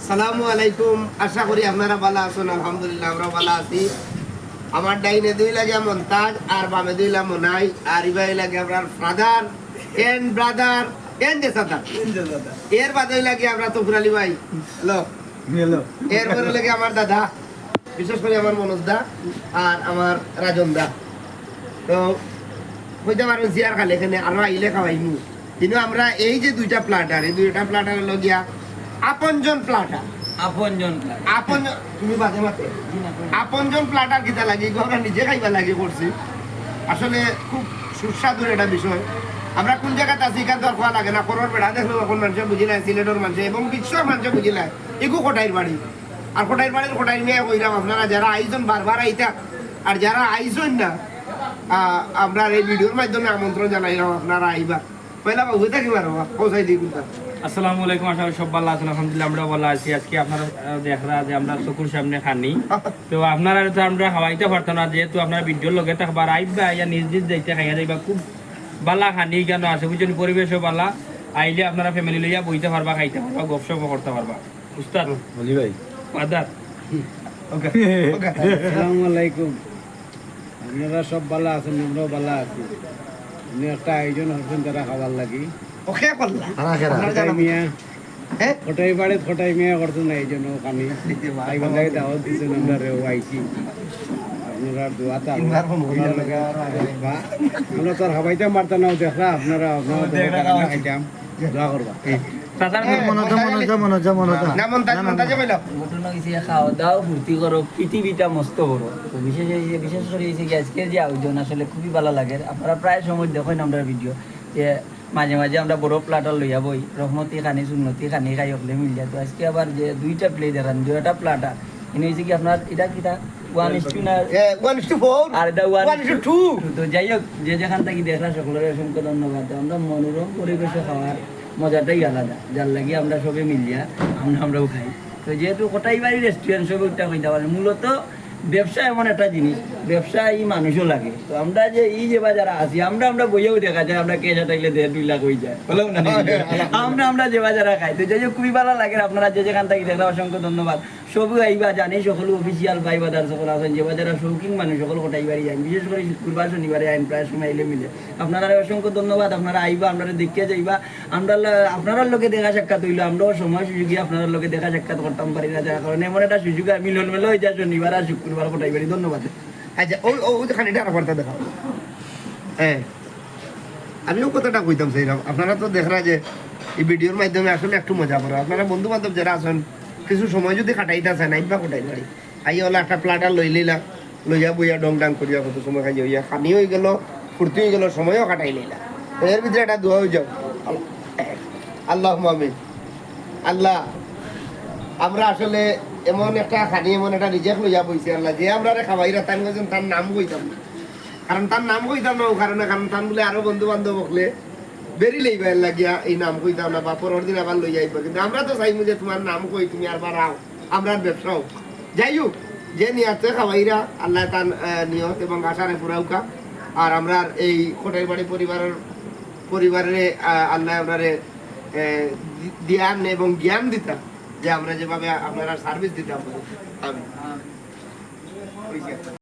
আসসালামু আলাইকুম। আশা করি আপনারা ভালো আছেন। আলহামদুলিল্লাহ আমরা ভালো আছি। আমার ডাইনে দুই লাগে মন্তাজ আর বামে দুই লাগে মনাই আর ইবাই লাগে আপনার ফাদার এন্ড ব্রাদার এন্ড সাদা এর বাদে লাগে আমরা তো ফুরালি ভাই হ্যালো হ্যালো এরপরে লাগে আমার দাদা, বিশেষ করে আমার মনোজ দা আর আমার রাজন দা। তো কইতে পারেন জিয়ার খালে এখানে আরো আইলে খাওয়াইমু, কিন্তু আমরা এই যে দুইটা প্লাটার, এই দুইটা প্লাটার হলো গিয়া আপনজন প্লাটার। আপন তুমি বাজে মাতে আপনজন প্লাটার কিতা লাগে আমরা নিজে খাইবা লাগে করছি। আসলে খুব সুস্বাদুর একটা বিষয়। আমরা কোন জায়গাতে আছি কার দরকার লাগে না, করোর বেড়া দেখলো এখন মানুষে বুঝি নাই, সিলেটের মানুষে এবং বিশ্বর মানুষে বুঝি নাই এগু কোটাইর বাড়ি। আর কোটাইর বাড়ির কোটাই নিয়ে কইরাম আপনারা যারা আইজন বারবার আইতা আর যারা আইজন না আমরা এই ভিডিওর মাধ্যমে আমন্ত্রণ জানাইলাম আপনারা আইবা। পয়লা বাবু থাকি মারো পৌঁছাই দিই কিন্তু। আসসালামু আলাইকুম, আশা করি সব ভালো আছেন। আলহামদুলিল্লাহ আমরা ভালো আছি। আজকে আপনারা দেখরা যে আমরা চকুর সামনে খানি, তো আপনারা তো আমরা খাওয়াইতে পারতাম না, যেহেতু আপনারা ভিডিওর লগে থাকবার আইবা ইয়া নিজ নিজ যাইতে খাইয়া যাইবা। খুব বালা খানি কেন আছে বুঝছেন, পরিবেশও বালা। আইলে আপনারা ফ্যামিলি লইয়া বইতে পারবা, খাইতে পারবা, গপসপ করতে পারবা। উস্তাদ বলি ভাই ফাদার ওকে ওকে আসসালামু আলাইকুম। আপনারা সব ভালো আছেন, আমরাও ভালো আছি। আপনি একটা আয়োজন হচ্ছেন তারা খাবার লাগি ওকে করলা খটাই মিয়া হ্যাঁ খটাই বাড়ি খটাই মিয়া করছেন এই জন্য আমি খাইবার লাগে দাওয়াত দিচ্ছেন, আমরা রেও আইছি। আপনারা দোয়াতে আমরা তো আর খাবাইতাম পারতাম না, দেখরা আপনারা খাইতাম দোয়া করবা। না মন্তাজ মন্তাজে বললাম ঘটনা হয়েছে খাওয়া দাওয়া ফুর্তি করো, পৃথিবীটা মস্ত করো। তো বিশেষ করে হয়েছে কি আজকের যে আয়োজন আসলে খুবই ভালো লাগে। আপনারা প্রায় সময় দেখেন আমরা ভিডিও যে মাঝে মাঝে আমরা বড় প্লাটার লইয়া বই রহমতি খানি সুন্নতি খানি খাই হকলে মিলিয়া। তো আজকে আবার যে দুইটা প্লেট দেখান, দুইটা প্লাটার এনে হয়েছে কি আপনার এটা কিটা 1:2 না 1:4 আর এটা 1:2। তো যাই হোক, যে যেখান থেকে দেখলাম সকলের অসংখ্য ধন্যবাদ। আমরা মনোরম পরিবেশে খাওয়ার মজাটাই আলাদা, যার লাগে আমরা সবে মিলিয়া আমরাও খাই। তো যেহেতু কোটাই বাড়ি রেস্টুরেন্ট সবে উঠতে কইতে পারে, মূলত ব্যবসা এমন একটা জিনিস, ব্যবসা এই মানুষও লাগে। তো আমরা যে এই যে বাজারে আছি আমরা বইয়েও দেখা যায় আমরা কেসা টাইলে 1.5-2 লাখ হয়ে যায় বলো না, আমরা যে বাজারে খাই। তো যাই হোক খুবই ভালো লাগে। আপনারা যে যেখান থেকে দেখলাম অসংখ্য ধন্যবাদ। সবই আইবা জানি সকল অফিসিয়াল ভাই বাজার সকল আছেন, যে বাজারে শৌখিন মানুষ সকল কোটাই বাড়ি যান, বিশেষ করে শুক্রবার শনিবারে আইন প্রায় সময় এলে মিলে। আপনারা অসংখ্য ধন্যবাদ। আপনারা আইবা, আপনারা দেখিয়ে যাইবা। আমরা আপনার লোকে দেখা সাক্ষাৎ হইলো, আমরাও সময় সুযোগে আপনার লোকে দেখা সাক্ষাৎ করতাম পারি না, যার কারণে এমন একটা সুযোগ মিলন মেলো হয়ে যায় শনিবার আর শুক্রবার কোটাই বাড়ি। ধন্যবাদ। আচ্ছা ওই খানিটা আর বার্তা দেখাও। হ্যাঁ আমিও কতটা কইতাম সেইরকম। আপনারা তো দেখরা যে এই ভিডিওর মাধ্যমে আসলে একটু মজা করো। আপনারা বন্ধু বান্ধব যারা আছেন কিছু সময় যদি কাটাইতে চান আইবা কোটাই বাড়ি, আই হলো একটা প্লাটার লইয়া বইয়া ডং ডাং করিয়া কত সময় খাই হইয়া খানি হয়ে গেল, ফুর্তি হয়ে গেল, সময়ও কাটাই লইলা। তো এর ভিতরে একটা দোয়া হয়ে যাও, আল্লাহ আমিন। আল্লাহ আমরা আসলে এমন একটা খানি এমন একটা রিজেক্ট লইয়া বইছি আল্লাহ, যে আমরা খাবাইরা তাই তার নাম কইতাম না। কারণ তার নাম কইতাম না ও কারণে, কারণ তার বলে আরো বন্ধু বান্ধব হকলে বেরি লইবা লাগিয়া এই নাম কইতাম না বা পরের দিন আবার লইয়া আইবা। কিন্তু আমরা তো চাইমু যে তোমার নাম কই তুমি আবার আও, আমরা ব্যবসা হোক। যাই হোক, যে নিয়াতে খাবাইরা আল্লাহ তার নিয়ত এবং আশারে পুরাউকা। আর আমরা এই কোটাই বাড়ি পরিবারের আল্লাহ আপনারে ধ্যান এবং জ্ঞান দিতাম, যে আমরা যেভাবে আপনারা সার্ভিস দিতাম। আমি